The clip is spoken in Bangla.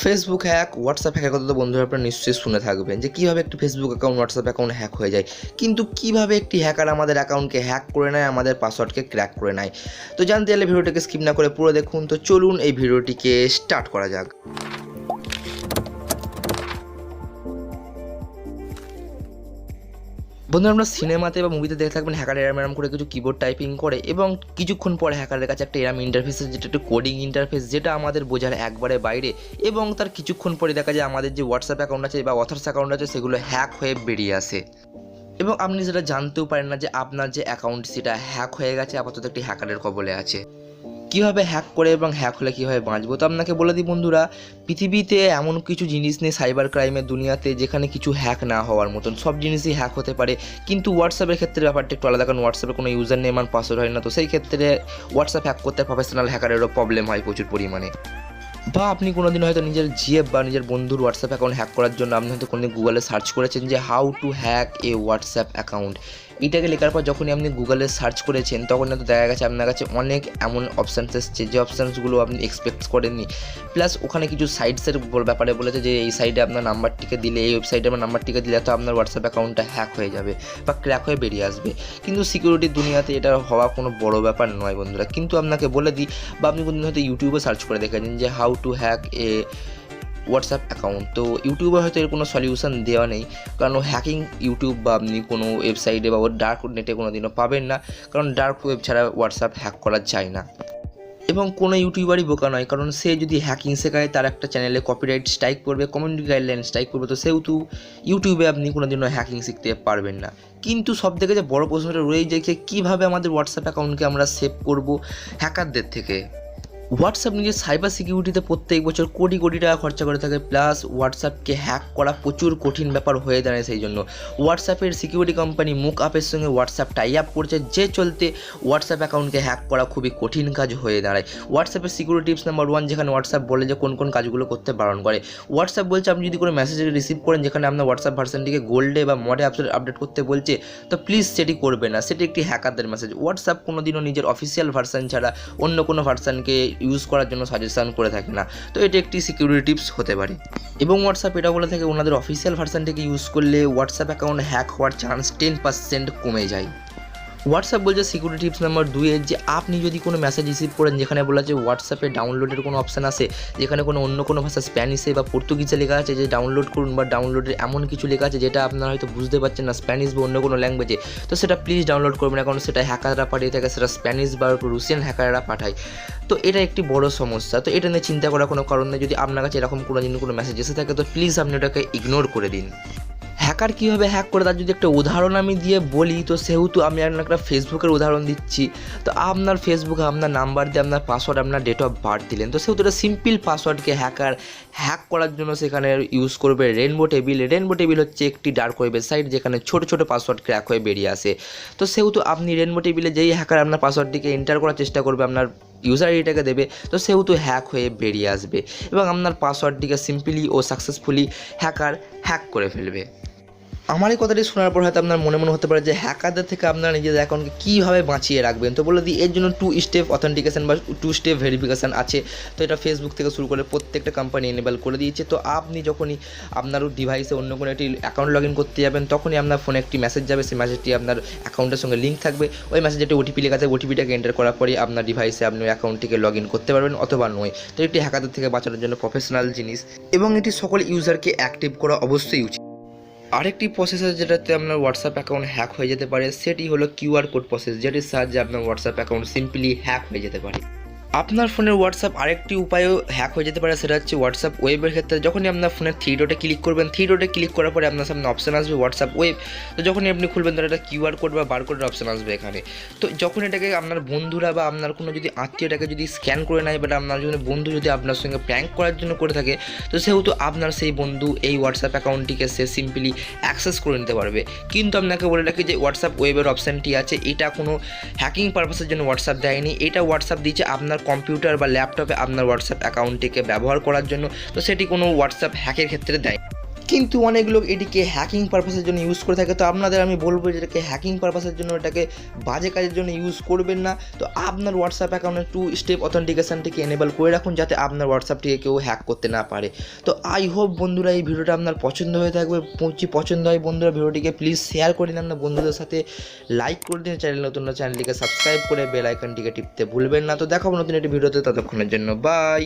ফেসবুক হ্যাক, হোয়াটসঅ্যাপ হ্যাকের কথা তো বন্ধুরা আপনারা নিশ্চয়ই শুনে থাকবেন যে কীভাবে একটি Facebook account, WhatsApp account hack হয়ে যায়। কিন্তু কীভাবে একটি হ্যাকার আমাদের অ্যাকাউন্টকে হ্যাক করে নেয়, আমাদের পাসওয়ার্ডকে ক্র্যাক করে নেয়। তো জানতে চাইলে ভিডিওটিকে স্কিপ না করে পুরো দেখুন। তো চলুন এই ভিডিওটিকে স্টার্ট করা যাক। বন্ধুরা, আমরা সিনেমাতে বা মুভিতে দেখে থাকবেন হ্যাকার এরম করে কিছু কিবোর্ড টাইপিং করে এবং কিছুক্ষণ পরে হ্যাকারের কাছে একটা এরম ইন্টারফেস, যেটা একটা কোডিং ইন্টারফেস, যেটা আমাদের বোঝার একবারে বাইরে। এবং তার কিছুক্ষণ পরে দেখা যায় আমাদের যে হোয়াটসঅ্যাপ অ্যাকাউন্ট আছে বা অথার্স অ্যাকাউন্ট আছে সেগুলো হ্যাক হয়ে বেরিয়ে আসে। এবং আপনি সেটা জানতেও পারেন না যে আপনার যে অ্যাকাউন্ট সেটা হ্যাক হয়ে গেছে, আপাতত একটি হ্যাকারের কবলে আছে। কীভাবে হ্যাক করে এবং হ্যাক হলে কীভাবে বাঁচবো, তো আপনাকে বলে দিই বন্ধুরা, পৃথিবীতে এমন কিছু জিনিস নেই সাইবার ক্রাইমের দুনিয়াতে যেখানে কিছু হ্যাক না হওয়ার মতন। সব জিনিসই হ্যাক হতে পারে, কিন্তু হোয়াটসঅ্যাপের ক্ষেত্রে ব্যাপারটা একটু আলাদা, কারণ হোয়াটসঅ্যাপে কোনো ইউজার নেম আর পাসওয়ার্ড হয় না। তো সেই ক্ষেত্রে হোয়াটসঅ্যাপ হ্যাক করতে প্রফেশনাল হ্যাকারেরও প্রবলেম হয় প্রচুর পরিমাণে। বা আপনি কোনোদিন হয়তো নিজের জিএফ বা নিজের বন্ধুর হোয়াটসঅ্যাপ অ্যাকাউন্ট হ্যাক করার জন্য আপনি হয়তো কোনোদিন গুগলে সার্চ করেছেন যে how to hack A WhatsApp account. এটাকে লেখার পর যখনই আপনি গুগলে সার্চ করেছেন তখন হয়তো দেখা গেছে আপনার কাছে অনেক এমন অপশানস এসছে যে অপশানসগুলো আপনি এক্সপেক্ট করেননি। প্লাস ওখানে কিছু সাইটসের ব্যাপারে বলেছে যে এই সাইটে আপনার নাম্বারটিকে দিলে, এই ওয়েবসাইটে আপনার নাম্বারটিকে দিলে তো আপনার হোয়াটসঅ্যাপ অ্যাকাউন্টটা হ্যাক হয়ে যাবে বা ক্র্যাক হয়ে বেরিয়ে আসবে। কিন্তু সিকিউরিটির দুনিয়াতে এটা হওয়া কোনো বড় ব্যাপার নয় বন্ধুরা। কিন্তু আপনাকে বলে দিই, বা আপনি কোনদিন হয়তো ইউটিউবে সার্চ করে দেখেছেন যে how to hack A WhatsApp account. তো ইউটিউবে হয়তো এর কোনো সলিউশন দেওয়া নেই, কারণ হ্যাকিং ইউটিউব বা আপনি কোনো ওয়েবসাইটে বা ডার্ক নেটে কোনো দিনও পাবেন না, কারণ ডার্ক ওয়েব ছাড়া হোয়াটসঅ্যাপ হ্যাক করা যায় না। এবং কোনো ইউটিউবারই বোকা নয়, কারণ সে যদি হ্যাকিং শেখায় তার একটা চ্যানেলে কপিরাইট স্ট্রাইক করবে, কমিউনিটি গাইডলাইন স্ট্রাইক করবে। তো সেহেতু ইউটিউবে আপনি কোনো দিনও হ্যাকিং শিখতে পারবেন না। কিন্তু সব থেকে যে বড় প্রশ্নটা রয়েই যায় যে কীভাবে আমাদের হোয়াটসঅ্যাপ অ্যাকাউন্টকে আমরা সেভ করব হ্যাকারদের থেকে। হোয়াটসঅ্যাপ নিজের সাইবার সিকিউরিটিতে প্রত্যেক বছর কোটি কোটি টাকা খরচা করে থাকে, প্লাস হোয়াটসঅ্যাপকে হ্যাক করা প্রচুর কঠিন ব্যাপার হয়ে দাঁড়ায়। সেই জন্য হোয়াটসঅ্যাপের সিকিউরিটি কোম্পানি মুক আপের সঙ্গে হোয়াটসঅ্যাপ টাই আপ করছে, যে চলতে হোয়াটসঅ্যাপ অ্যাকাউন্টকে হ্যাক করা খুবই কঠিন কাজ হয়ে দাঁড়ায়। হোয়াটসঅ্যাপের সিকিউরিটি টিপস নাম্বার 1, যেখানে হোয়াটসঅ্যাপ বলে যে কোন কোন কাজগুলো করতে বারণ করে। হোয়াটসঅ্যাপ বলছে আপনি যদি কোনো মেসেজ রিসিভ করেন যেখানে আপনার হোয়াটসঅ্যাপ ভার্সনটিকে গোল্ডে বা মডে আপডেট করতে বলছে, তো প্লিজ সেটি করবে না, সেটি একটি হ্যাকারদের মেসেজ। হোয়াটসঅ্যাপ কোনোদিনও নিজের অফিসিয়াল ভার্সন ছাড়া অন্য কোনো ভার্সনকে ইউজ করার জন্য সাজেশন করে থাকে না। তো এটি একটি সিকিউরিটি টিপস হতে পারে। এবং হোয়াটসঅ্যাপ এটা বলে থাকে ওনাদের অফিসিয়াল ভার্সনটিকে ইউজ করলে হোয়াটসঅ্যাপ অ্যাকাউন্ট হ্যাক হওয়ার চান্স 10% কমে যায়। হোয়াটসঅ্যাপ বলছে সিকিউরিটি টিপস নাম্বার 2 যে আপনি যদি কোনো মেসেজ রিসিভ করেন যেখানে বলা আছে হোয়াটসঅ্যাপে ডাউনলোডের কোনো অপশান আছে, যেখানে কোনো অন্য কোনো ভাষা স্প্যানিশে বা পর্তুগিজে লেখা আছে যে ডাউনলোড করুন, বা ডাউনলোডের এমন কিছু লেখা আছে যেটা আপনারা হয়তো বুঝতে পারছেন না স্প্যানিশ বা অন্য কোনো ল্যাঙ্গুয়েজে, তো সেটা প্লিজ ডাউনলোড করবেন না, কারণ সেটা হ্যাকাররা পাঠিয়ে থাকে, সেটা স্প্যানিশ বা রুশিয়ান হ্যাকাররা পাঠায়। তো এটা একটি বড় সমস্যা। তো এটা নিয়ে চিন্তা করার কোনো কারণ নেই। যদি আপনার কাছে এরকম কোনো দিন কোনো মেসেজ এসে থাকে তো প্লিজ আপনি ওটাকে ইগনোর করে দিন। হ্যাকার কীভাবে হ্যাক করে তার যদি একটা উদাহরণ আমি দিয়ে বলি, তো সেহেতু আমি একটা ফেসবুকের উদাহরণ দিচ্ছি। তো আপনার ফেসবুকে আপনার নাম্বার দিয়ে আপনার পাসওয়ার্ড, আপনার ডেট অফ বার্থ দিলেন, তো সেহেতু একটা সিম্পল পাসওয়ার্ডকে হ্যাকার হ্যাক করার জন্য সেখানে ইউজ করবে রেনবো টেবিল। রেনবো টেবিল হচ্ছে একটি ডার্ক ওয়েবের সাইট যেখানে ছোটো ছোটো পাসওয়ার্ড ক্র্যাক হয়ে বেরিয়ে আসে। তো সেহেতু আপনি রেনবো টেবিলে যেই হ্যাকার আপনার পাসওয়ার্ডটিকে এন্টার করার চেষ্টা করবে, আপনার ইউজার আইডিটাকে দেবে, তো সেহেতু হ্যাক হয়ে বেরিয়ে আসবে এবং আপনার পাসওয়ার্ডটিকে সিম্পলি ও সাকসেসফুলি হ্যাকার হ্যাক করে ফেলবে। আমার এই কথাটি শোনার পর হয়তো আপনার মনে হতে পারে যে হ্যাকারদের থেকে আপনারা নিজেদের অ্যাকাউন্টকে কীভাবে বাঁচিয়ে রাখবেন। তো বলে দিই, এর জন্য 2 স্টেপ অথেন্টিকেশন বা 2 স্টেপ ভেরিফিকেশান আছে। তো এটা ফেসবুক থেকে শুরু করে প্রত্যেকটা কোম্পানি এনেবল করে দিয়েছে। তো আপনি যখনই আপনার ডিভাইসে অন্য কোনো একটি অ্যাকাউন্ট লগ ইন করতে যাবেন তখনই আপনার ফোনে একটি মেসেজ যাবে, সেই মেসেজটি আপনার অ্যাকাউন্টের সঙ্গে লিঙ্ক থাকবে। ওই মেসেজে একটি ওটিপি লেখা আছে, ওটিপিটাকে এন্টার করার পরে আপনার ডিভাইসে আপনি ওই অ্যাকাউন্টটিকে লগ ইন করতে পারবেন অথবা নয়। তো এটি হ্যাকারদের থেকে বাঁচানোর জন্য প্রফেশনাল জিনিস এবং এটি সকল ইউজারকে অ্যাক্টিভ করা অবশ্যই উচিত। আরেকটি প্রসেস আছে যেটাতে আপনার হোয়াটসঅ্যাপ অ্যাকাউন্ট হ্যাক হয়ে যেতে পারে, সেটি হলো কিউআর কোড প্রসেস, যেটির সাহায্যে আপনার হোয়াটসঅ্যাপ অ্যাকাউন্ট সিম্পলি হ্যাক হয়ে যেতে পারে। আপনার ফোনের হোয়াটসঅ্যাপ আরেকটি উপায়ও হ্যাক হয়ে যেতে পারে, সেটা হচ্ছে হোয়াটসঅ্যাপ ওয়েবের ক্ষেত্রে। যখনই আপনার ফোনের 3 ডটে ক্লিক করবেন, 3 ডটে ক্লিক করার পরে আপনার সামনে অপশান আসবে হোয়াটসঅ্যাপ ওয়েব। তো যখনই আপনি খুলবেন তাহলে একটা কিউআর কোড বা বারকোডের অপশান আসবে এখানে। তো যখন এটাকে আপনার বন্ধুরা বা আপনার কোনো যদি আত্মীয়টাকে যদি স্ক্যান করে নেয়, বাট আপনার যদি বন্ধু যদি আপনার সঙ্গে প্র্যাঙ্ক করার জন্য করে থাকে, তো সেহেতু আপনার সেই বন্ধু এই হোয়াটসঅ্যাপ অ্যাকাউন্টটিকে সে সিম্পলি অ্যাক্সেস করে নিতে পারবে। কিন্তু আপনাকে বলে রাখি যে হোয়াটসঅ্যাপ ওয়েবের অপশানটি আছে, এটা কোনো হ্যাকিং পারপাসের জন্য হোয়াটসঅ্যাপ দেয়নি। এটা হোয়াটসঅ্যাপ দিয়েছে আপনার কম্পিউটার বা ল্যাপটপে আপনার হোয়াটসঅ্যাপ অ্যাকাউন্টটিকে ব্যবহার করার জন্য। তো সেটি কোনো হোয়াটসঅ্যাপ হ্যাকের ক্ষেত্রে দেয়। কিন্তু অনেক লোক এটিকে হ্যাকিং পারপাসের জন্য ইউজ করে থাকে। তো আপনাদের আমি বলবো যে এটাকে হ্যাকিং পারপাসের জন্য এটাকে বাজে কাজের জন্য ইউজ করবেন না। তো আপনার হোয়াটসঅ্যাপ অ্যাকাউন্টে 2 স্টেপ অথেন্টিকেশনটিকে এনেবল করে রাখুন, যাতে আপনার হোয়াটসঅ্যাপটিকে কেউ হ্যাক করতে না পারে। তো আই হোপ বন্ধুরা এই ভিডিওটা আপনার পছন্দ হয়ে থাকবে। পছন্দ হয় বন্ধুরা ভিডিওটিকে প্লিজ শেয়ার করে দিন আপনার বন্ধুদের সাথে, লাইক করে দিন, চ্যানেল নতুন চ্যানেলটিকে সাবস্ক্রাইব করে বেল আইকনটিকে টিপতে ভুলবেন না। তো দেখাবো নতুন একটি ভিডিওতে, ততক্ষণের জন্য বাই।